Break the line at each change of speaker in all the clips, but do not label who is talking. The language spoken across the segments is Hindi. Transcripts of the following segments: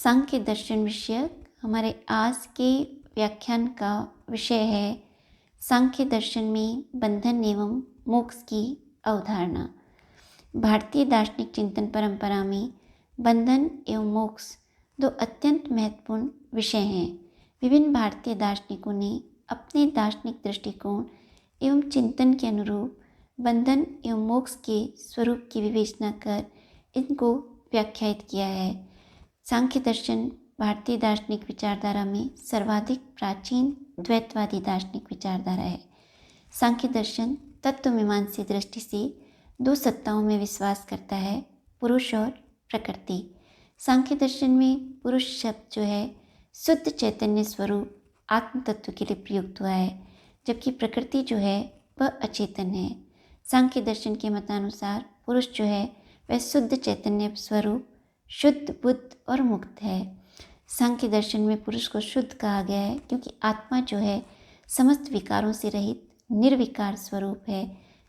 सांख्य दर्शन विषयक हमारे आज के व्याख्यान का विषय है सांख्य दर्शन में बंधन एवं मोक्ष की अवधारणा। भारतीय दार्शनिक चिंतन परंपरा में बंधन एवं मोक्ष दो अत्यंत महत्वपूर्ण विषय हैं। विभिन्न भारतीय दार्शनिकों ने अपने दार्शनिक दृष्टिकोण एवं चिंतन के अनुरूप बंधन एवं मोक्ष के स्वरूप की विवेचना कर इनको व्याख्यायित किया है। सांख्य दर्शन भारतीय दार्शनिक विचारधारा में सर्वाधिक प्राचीन द्वैतवादी दार्शनिक विचारधारा है। सांख्य दर्शन तत्वमीमांसी दृष्टि से दो सत्ताओं में विश्वास करता है, पुरुष और प्रकृति। सांख्य दर्शन में पुरुष शब्द जो है शुद्ध चैतन्य स्वरूप आत्म तत्व के लिए प्रयुक्त हुआ है, जबकि प्रकृति जो है वह अचेतन है। सांख्य दर्शन के मतानुसार पुरुष जो है वह शुद्ध चैतन्य स्वरूप शुद्ध, बुद्ध और मुक्त है। सांख्य दर्शन में पुरुष को शुद्ध कहा गया है क्योंकि आत्मा जो है समस्त विकारों से रहित निर्विकार स्वरूप है।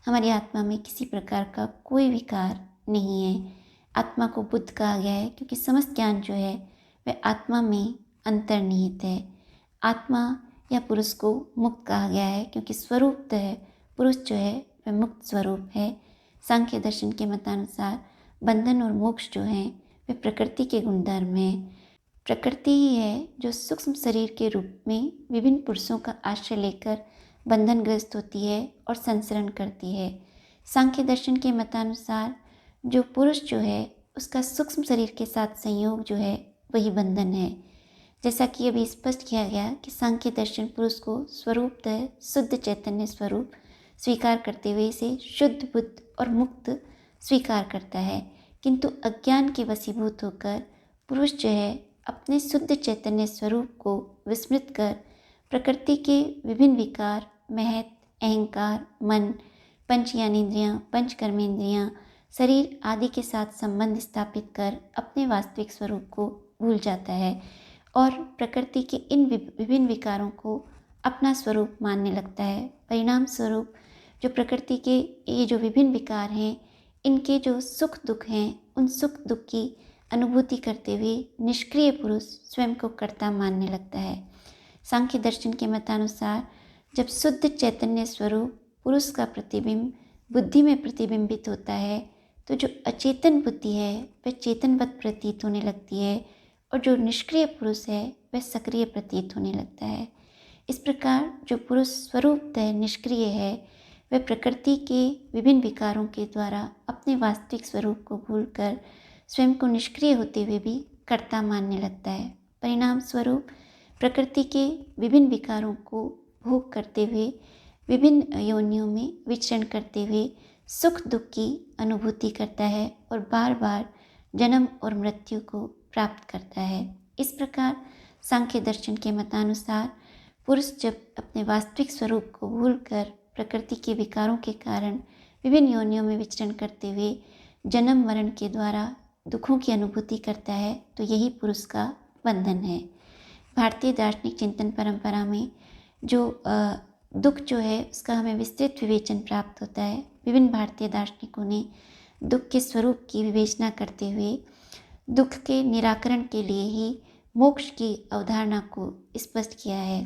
हमारी आत्मा में किसी प्रकार का कोई विकार नहीं है। आत्मा को बुद्ध कहा गया है क्योंकि समस्त ज्ञान जो है वह आत्मा में अंतर्निहित है। आत्मा या पुरुष को मुक्त कहा गया है क्योंकि स्वरूप है पुरुष जो है वह मुक्त स्वरूप है। सांख्य दर्शन के मतानुसार बंधन और मोक्ष जो हैं वे प्रकृति के गुणधर्म हैं। प्रकृति ही है जो सूक्ष्म शरीर के रूप में विभिन्न पुरुषों का आश्रय लेकर बंधनग्रस्त होती है और संसरण करती है। सांख्य दर्शन के मतानुसार जो पुरुष जो है उसका सूक्ष्म शरीर के साथ संयोग जो है वही बंधन है। जैसा कि अभी स्पष्ट किया गया कि सांख्य दर्शन पुरुष को स्वरूपतः शुद्ध चैतन्य स्वरूप स्वीकार करते हुए इसे शुद्ध, बुद्ध और मुक्त स्वीकार करता है, किंतु अज्ञान के वशीभूत होकर पुरुष जो है अपने शुद्ध चैतन्य स्वरूप को विस्मृत कर प्रकृति के विभिन्न विकार, महत, अहंकार, मन, पंच ज्ञानेंद्रियाँ, पंच कर्मेंद्रियाँ, शरीर आदि के साथ संबंध स्थापित कर अपने वास्तविक स्वरूप को भूल जाता है और प्रकृति के इन विभिन्न विकारों को अपना स्वरूप मानने लगता है। परिणाम स्वरूप जो प्रकृति के ये जो विभिन्न विकार हैं, इनके जो सुख दुख हैं, उन सुख दुख की अनुभूति करते हुए निष्क्रिय पुरुष स्वयं को कर्ता मानने लगता है। सांख्य दर्शन के मतानुसार जब शुद्ध चैतन्य स्वरूप पुरुष का प्रतिबिंब बुद्धि में प्रतिबिंबित होता है तो जो अचेतन बुद्धि है वह चेतनवत प्रतीत होने लगती है और जो निष्क्रिय पुरुष है वह सक्रिय प्रतीत होने लगता है। इस प्रकार जो पुरुष स्वरूपतः निष्क्रिय है वह प्रकृति के विभिन्न विकारों के द्वारा अपने वास्तविक स्वरूप को भूलकर स्वयं को निष्क्रिय होते हुए भी कर्ता मानने लगता है। परिणाम स्वरूप प्रकृति के विभिन्न विकारों को भोग करते हुए विभिन्न योनियों में विचरण करते हुए सुख दुख की अनुभूति करता है और बार बार जन्म और मृत्यु को प्राप्त करता है। इस प्रकार सांख्य दर्शन के मतानुसार पुरुष जब अपने वास्तविक स्वरूप को भूलकर प्रकृति के विकारों के कारण विभिन्न योनियों में विचरण करते हुए जन्म मरण के द्वारा दुखों की अनुभूति करता है तो यही पुरुष का बंधन है। भारतीय दार्शनिक चिंतन परंपरा में जो दुख जो है उसका हमें विस्तृत विवेचन प्राप्त होता है। विभिन्न भारतीय दार्शनिकों ने दुख के स्वरूप की विवेचना करते हुए दुख के निराकरण के लिए ही मोक्ष की अवधारणा को स्पष्ट किया है।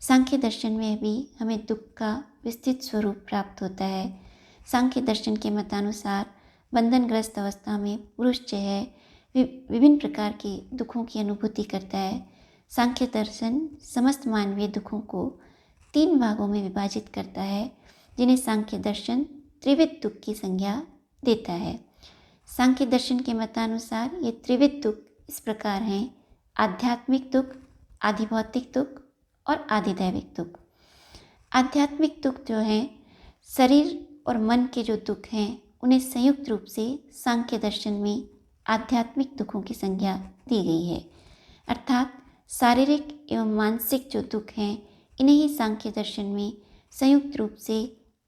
सांख्य दर्शन में भी हमें दुख का विस्तृत स्वरूप प्राप्त होता है। सांख्य दर्शन के मतानुसार बंधनग्रस्त अवस्था में पुरुष जो है विभिन्न प्रकार के दुखों की अनुभूति करता है। सांख्य दर्शन समस्त मानवीय दुखों को 3 भागों में विभाजित करता है, जिन्हें सांख्य दर्शन त्रिविध दुख की संज्ञा देता है। सांख्य दर्शन के मतानुसार ये त्रिविध दुख इस प्रकार हैं: आध्यात्मिक दुख, आधिभौतिक दुख और आधिदैविक दुख। आध्यात्मिक दुख जो हैं शरीर और मन के जो दुख हैं उन्हें संयुक्त रूप से सांख्य दर्शन में आध्यात्मिक दुखों की संज्ञा दी गई है। अर्थात शारीरिक एवं मानसिक जो दुख हैं इन्हें ही सांख्य दर्शन में संयुक्त रूप से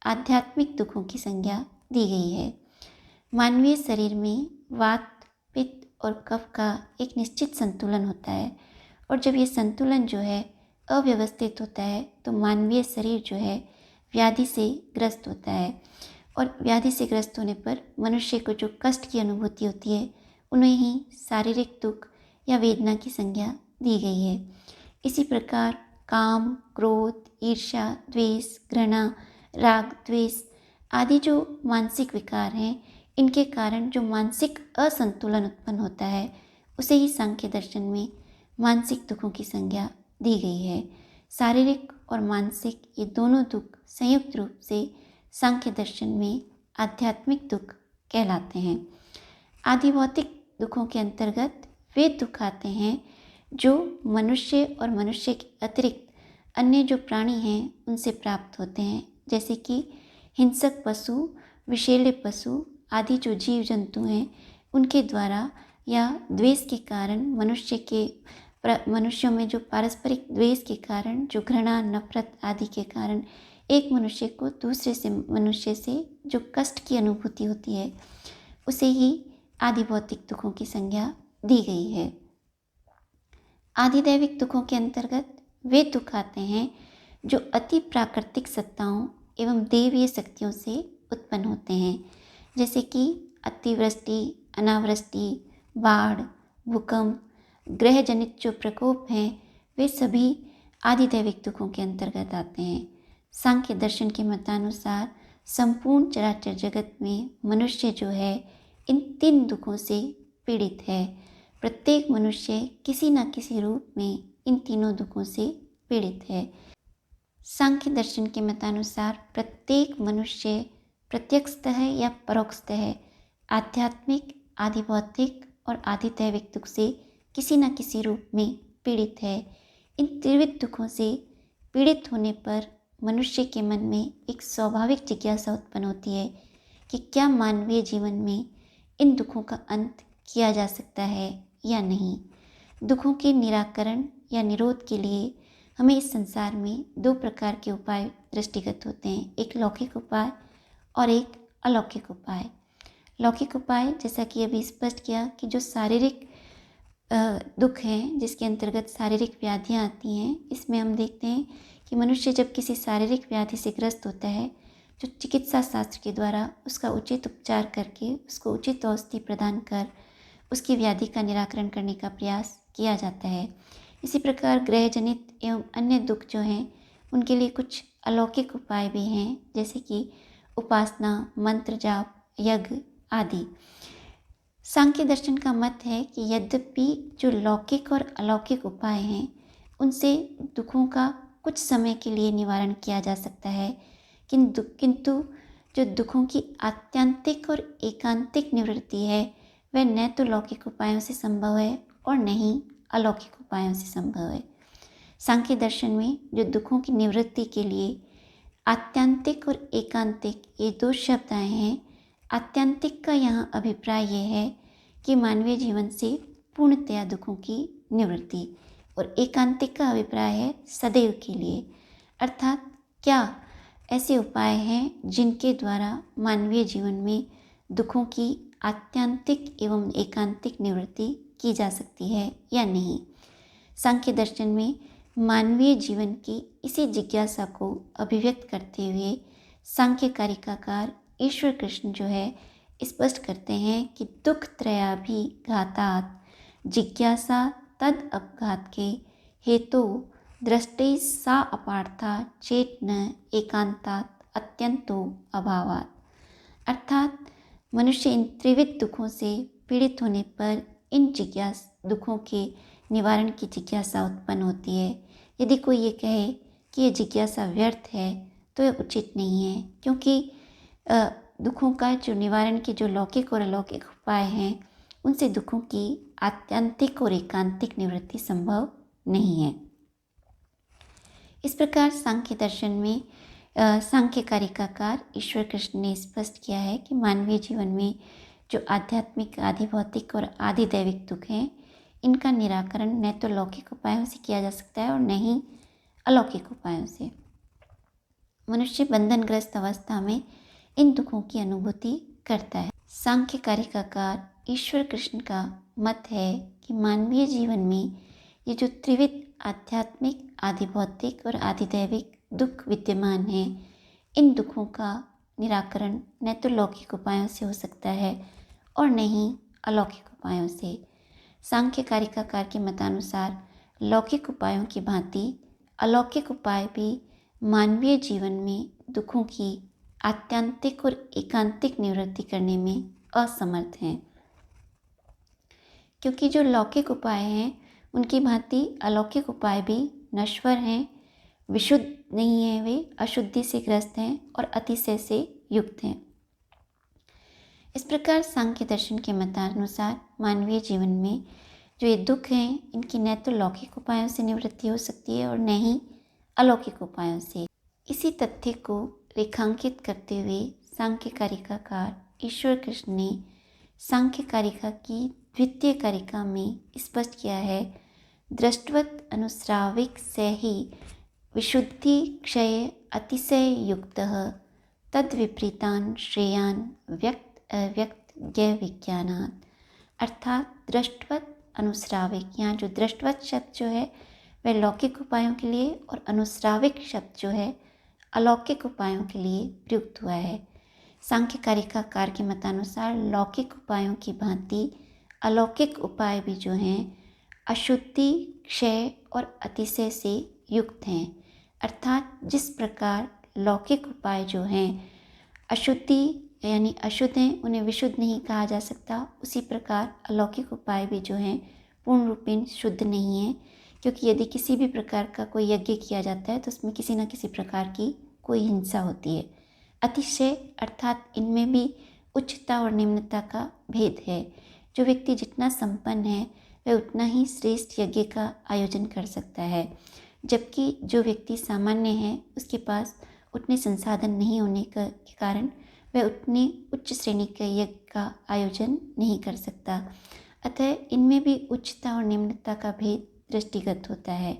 आध्यात्मिक दुखों की संज्ञा दी गई है। मानवीय शरीर में वात, पित्त और कफ का एक निश्चित संतुलन होता है और जब ये संतुलन जो है अव्यवस्थित होता है तो मानवीय शरीर जो है व्याधि से ग्रस्त होता है और व्याधि से ग्रस्त होने पर मनुष्य को जो कष्ट की अनुभूति होती है उन्हें ही शारीरिक दुख या वेदना की संज्ञा दी गई है। इसी प्रकार काम, क्रोध, ईर्ष्या, द्वेष, घृणा, राग, द्वेष आदि जो मानसिक विकार हैं, इनके कारण जो मानसिक असंतुलन उत्पन्न होता है, उसे ही सांख्य दर्शन में मानसिक दुखों की संज्ञा दी गई है। शारीरिक और मानसिक ये दोनों दुख संयुक्त रूप से सांख्य दर्शन में आध्यात्मिक दुख कहलाते हैं। आदि भौतिक दुखों के अंतर्गत वे दुख आते हैं जो मनुष्य और मनुष्य के अतिरिक्त अन्य जो प्राणी हैं उनसे प्राप्त होते हैं, जैसे कि हिंसक पशु, विषैले पशु आदि जो जीव जंतु हैं उनके द्वारा, या द्वेष के कारण मनुष्यों में जो पारस्परिक द्वेष के कारण, जो घृणा, नफरत आदि के कारण एक मनुष्य को दूसरे मनुष्य से जो कष्ट की अनुभूति होती है, उसे ही आदि भौतिक दुखों की संज्ञा दी गई है। आधिदैविक दुखों के अंतर्गत वे दुख आते हैं जो अति प्राकृतिक सत्ताओं एवं देवीय शक्तियों से उत्पन्न होते हैं, जैसे कि अतिवृष्टि, अनावृष्टि, बाढ़, भूकंप, ग्रह जनित जो प्रकोप हैं, वे सभी आधिदैविक दुखों के अंतर्गत आते हैं। सांख्य दर्शन के मतानुसार संपूर्ण चराचर जगत में मनुष्य जो है इन 3 दुखों से पीड़ित है। प्रत्येक मनुष्य किसी न किसी रूप में इन तीनों दुखों से पीड़ित है। सांख्य दर्शन के मतानुसार प्रत्येक मनुष्य प्रत्यक्षतः या परोक्षतः आध्यात्मिक, आदि भौतिक और आदि दैविक दुख से किसी न किसी रूप में पीड़ित है। इन त्रिविध दुखों से पीड़ित होने पर मनुष्य के मन में एक स्वाभाविक जिज्ञासा उत्पन्न होती है कि क्या मानवीय जीवन में इन दुखों का अंत किया जा सकता है या नहीं। दुखों के निराकरण या निरोध के लिए हमें इस संसार में 2 प्रकार के उपाय दृष्टिगत होते हैं, एक लौकिक उपाय और एक अलौकिक उपाय। लौकिक उपाय, जैसा कि अभी स्पष्ट किया, कि जो शारीरिक दुख हैं, जिसके अंतर्गत शारीरिक व्याधियाँ आती हैं, इसमें हम देखते हैं कि मनुष्य जब किसी शारीरिक व्याधि से ग्रस्त होता है, जो चिकित्सा शास्त्र के द्वारा उसका उचित उपचार करके उसको उचित औषधि प्रदान कर उसकी व्याधि का निराकरण करने का प्रयास किया जाता है। इसी प्रकार ग्रह जनित एवं अन्य दुख जो हैं उनके लिए कुछ अलौकिक उपाय भी हैं, जैसे कि उपासना, मंत्र जाप, यज्ञ आदि। सांख्य दर्शन का मत है कि यद्यपि जो लौकिक और अलौकिक उपाय हैं उनसे दुखों का कुछ समय के लिए निवारण किया जा सकता है, किंतु जो दुखों की आत्यंतिक और एकांतिक निवृत्ति है वह न तो लौकिक उपायों से संभव है और न ही अलौकिक उपायों से संभव है। सांख्य दर्शन में जो दुखों की निवृत्ति के लिए आत्यंतिक और एकांतिक ये 2 शब्द आए हैं, आत्यंतिक का यहाँ अभिप्राय यह है कि मानवीय जीवन से पूर्णतया दुखों की निवृत्ति, और एकांतिक का अभिप्राय है सदैव के लिए, अर्थात क्या ऐसे उपाय हैं जिनके द्वारा मानवीय जीवन में दुखों की आत्यंतिक एवं एकांतिक निवृत्ति की जा सकती है या नहीं। सांख्य दर्शन में मानवीय जीवन की इसी जिज्ञासा को अभिव्यक्त करते हुए सांख्य कारिकाकार ईश्वर कृष्ण जो है स्पष्ट करते हैं कि दुख त्रयाभि घातात् जिज्ञासा तद अपघात के हेतु दृष्टि सा अपार्था चेत न एकांतात् अत्यंतो अभावात्। अर्थात मनुष्य इन त्रिविध दुखों से पीड़ित होने पर इन दुखों के निवारण की जिज्ञासा उत्पन्न होती है। यदि कोई ये कहे कि ये जिज्ञासा व्यर्थ है तो यह उचित नहीं है, क्योंकि दुखों का जो निवारण के जो लौकिक और अलौकिक उपाय हैं उनसे दुखों की आत्यंतिक और एकांतिक निवृत्ति संभव नहीं है। इस प्रकार सांख्य दर्शन में सांख्य कारिकाकार ईश्वर कृष्ण ने स्पष्ट किया है कि मानवीय जीवन में जो आध्यात्मिक, आदि भौतिक और आदि दैविक दुख हैं, इनका निराकरण न तो लौकिक उपायों से किया जा सकता है और न ही अलौकिक उपायों से। मनुष्य बंधनग्रस्त अवस्था में इन दुखों की अनुभूति करता है। सांख्य कारिकाकार ईश्वर कृष्ण का मत है कि मानवीय जीवन में ये जो त्रिविध आध्यात्मिक, आदि भौतिक और आदि दैविक दुख विद्यमान हैं, इन दुखों का निराकरण न तो लौकिक उपायों से हो सकता है और न ही अलौकिक उपायों से। सांख्य कारिकाकार के मतानुसार लौकिक उपायों की भांति अलौकिक उपाय भी मानवीय जीवन में दुखों की आत्यांतिक और एकांतिक निवृत्ति करने में असमर्थ हैं, क्योंकि जो लौकिक उपाय हैं उनकी भांति अलौकिक उपाय भी नश्वर हैं, विशुद्ध नहीं हैं, वे अशुद्धि से ग्रस्त हैं और अतिशय से युक्त हैं। इस प्रकार सांख्य दर्शन के मतानुसार मानवीय जीवन में जो ये दुख हैं, इनकी न तो लौकिक उपायों से निवृत्ति हो सकती है और न ही अलौकिक उपायों से। इसी तथ्य को रेखांकित करते हुए सांख्य कारिकाकार ईश्वर कृष्ण ने सांख्य कारिका की द्वितीय कारिका में स्पष्ट किया है, दृष्टवत अनुस्राविक से ही विशुद्धि क्षय अतिशय युक्तः तद विपरीतान श्रेयान व्यक्त अव्यक्त ज्ञ विज्ञानात्। अर्थात दृष्टवत अनुस्राविक, यहाँ जो दृष्टवत शब्द जो है वह लौकिक उपायों के लिए और अनुस्राविक शब्द जो है अलौकिक उपायों के लिए प्रयुक्त हुआ है। सांख्य कारिकाकार के मतानुसार लौकिक उपायों की भांति अलौकिक उपाय भी जो हैं अशुद्धि क्षय और अतिशय से युक्त हैं। अर्थात जिस प्रकार लौकिक उपाय जो हैं अशुद्धि यानी अशुद्ध हैं, उन्हें विशुद्ध नहीं कहा जा सकता, उसी प्रकार अलौकिक उपाय भी जो हैं पूर्ण रूपेण शुद्ध नहीं है, क्योंकि यदि किसी भी प्रकार का कोई यज्ञ किया जाता है तो उसमें किसी न किसी प्रकार की कोई हिंसा होती है। अतिशय अर्थात इनमें भी उच्चता और निम्नता का भेद है। जो व्यक्ति जितना संपन्न है वह उतना ही श्रेष्ठ यज्ञ का आयोजन कर सकता है, जबकि जो व्यक्ति सामान्य है उसके पास उतने संसाधन नहीं होने के कारण वह उतने उच्च श्रेणी के यज्ञ का आयोजन नहीं कर सकता। अतः इनमें भी उच्चता और निम्नता का भेद दृष्टिगत होता है।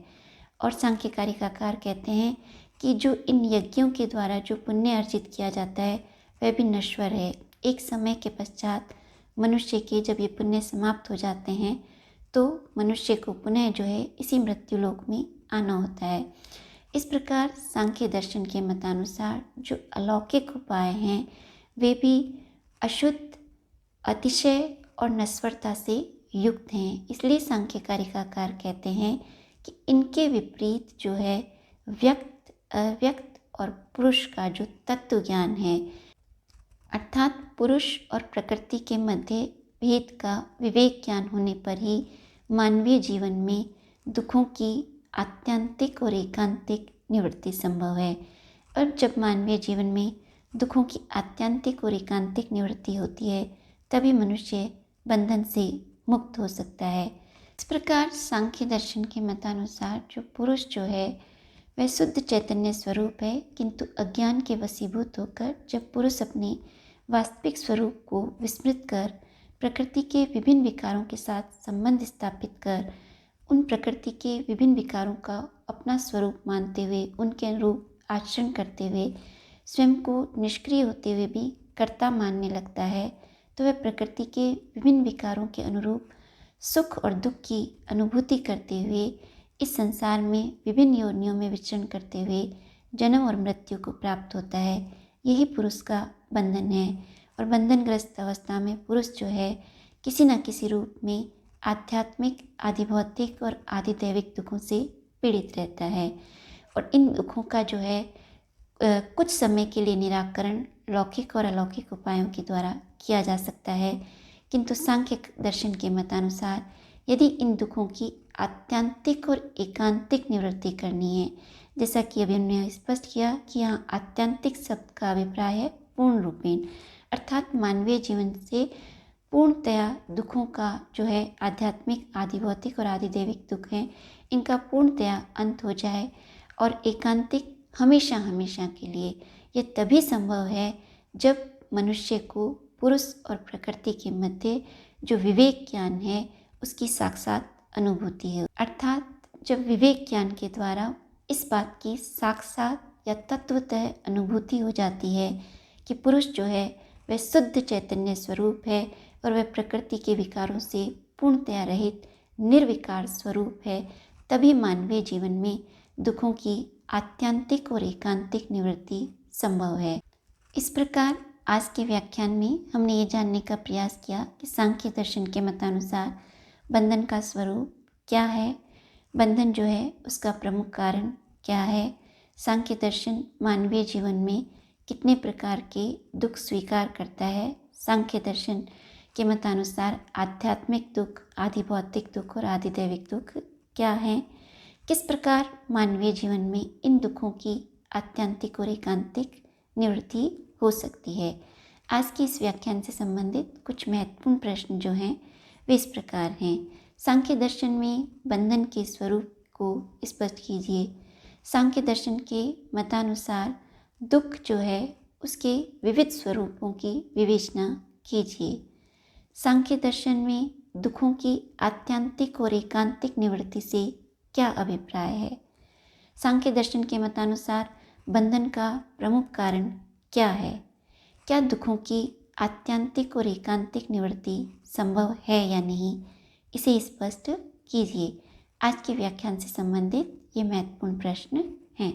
और सांख्य कारिकाकार कहते हैं कि जो इन यज्ञों के द्वारा जो पुण्य अर्जित किया जाता है वह भी नश्वर है। एक समय के पश्चात मनुष्य के जब ये पुण्य समाप्त हो जाते हैं तो मनुष्य को पुनः जो है इसी मृत्यु लोक में आना होता है। इस प्रकार सांख्य दर्शन के मतानुसार जो अलौकिक उपाय हैं वे भी अशुद्ध, अतिशय और नश्वरता से युक्त हैं। इसलिए सांख्य कारिकाकार कहते हैं कि इनके विपरीत जो है व्यक्त, अव्यक्त और पुरुष का जो तत्व ज्ञान है, अर्थात पुरुष और प्रकृति के मध्य भेद का विवेक ज्ञान होने पर ही मानवीय जीवन में दुखों की आत्यांतिक और एकांतिक निवृत्ति संभव है। और जब मानवीय जीवन में दुखों की आत्यांतिक और एकांतिक निवृत्ति होती है तभी मनुष्य बंधन से मुक्त हो सकता है। इस प्रकार सांख्य दर्शन के मतानुसार जो पुरुष जो है वह शुद्ध चैतन्य स्वरूप है, किंतु अज्ञान के वशीभूत होकर जब पुरुष अपने वास्तविक स्वरूप को विस्मृत कर प्रकृति के विभिन्न विकारों के साथ संबंध स्थापित कर उन प्रकृति के विभिन्न विकारों का अपना स्वरूप मानते हुए उनके अनुरूप आचरण करते हुए स्वयं को निष्क्रिय होते हुए भी कर्ता मानने लगता है, तो वह प्रकृति के विभिन्न विकारों के अनुरूप सुख और दुख की अनुभूति करते हुए इस संसार में विभिन्न योनियों में विचरण करते हुए जन्म और मृत्यु को प्राप्त होता है। यही पुरुष का बंधन है। और बंधनग्रस्त अवस्था में पुरुष जो है किसी न किसी रूप में आध्यात्मिक, आदि भौतिक और आदि दैविक दुखों से पीड़ित रहता है। और इन दुखों का जो है कुछ समय के लिए निराकरण लौकिक और अलौकिक उपायों के द्वारा किया जा सकता है, किंतु सांख्य दर्शन के मतानुसार यदि इन दुखों की आत्यांतिक और एकांतिक निवृत्ति करनी है, जैसा कि अभी हमने स्पष्ट किया कि यहाँ आत्यांतिक शब्द का अभिप्राय है पूर्ण रूपेण, अर्थात मानवीय जीवन से पूर्णतया दुखों का जो है आध्यात्मिक, आदि भौतिक और आदि दैविक दुख हैं, इनका पूर्णतया अंत हो जाए और एकांतिक हमेशा हमेशा के लिए। यह तभी संभव है जब मनुष्य को पुरुष और प्रकृति के मध्य जो विवेक ज्ञान है उसकी साक्षात अनुभूति है, अर्थात जब विवेक ज्ञान के द्वारा इस बात की साक्षात या तत्वतः अनुभूति हो जाती है कि पुरुष जो है वह शुद्ध चैतन्य स्वरूप है और वह प्रकृति के विकारों से पूर्णतया रहित निर्विकार स्वरूप है, तभी मानवीय जीवन में दुखों की आत्यांतिक और एकांतिक निवृत्ति संभव है। इस प्रकार आज के व्याख्यान में हमने ये जानने का प्रयास किया कि सांख्य दर्शन के मतानुसार बंधन का स्वरूप क्या है, बंधन जो है उसका प्रमुख कारण क्या है, सांख्य दर्शन मानवीय जीवन में कितने प्रकार के दुख स्वीकार करता है, सांख्य दर्शन के मतानुसार आध्यात्मिक दुख, आदि भौतिक दुख और आदि दैविक दुख क्या हैं, किस प्रकार मानवीय जीवन में इन दुखों की आत्यंतिक और एकांतिक निवृत्ति हो सकती है। आज के इस व्याख्यान से संबंधित कुछ महत्वपूर्ण प्रश्न जो हैं वे इस प्रकार हैं। सांख्य दर्शन में बंधन के स्वरूप को स्पष्ट कीजिए। सांख्य दर्शन के मतानुसार दुख जो है उसके विविध स्वरूपों की विवेचना कीजिए। सांख्य दर्शन में दुखों की आत्यंतिक और एकांतिक निवृत्ति से क्या अभिप्राय है। सांख्य दर्शन के मतानुसार बंधन का प्रमुख कारण क्या है, क्या दुखों की आत्यंतिक और एकांतिक निवृत्ति संभव है या नहीं, इसे स्पष्ट कीजिए। आज के व्याख्यान से संबंधित ये महत्वपूर्ण प्रश्न हैं।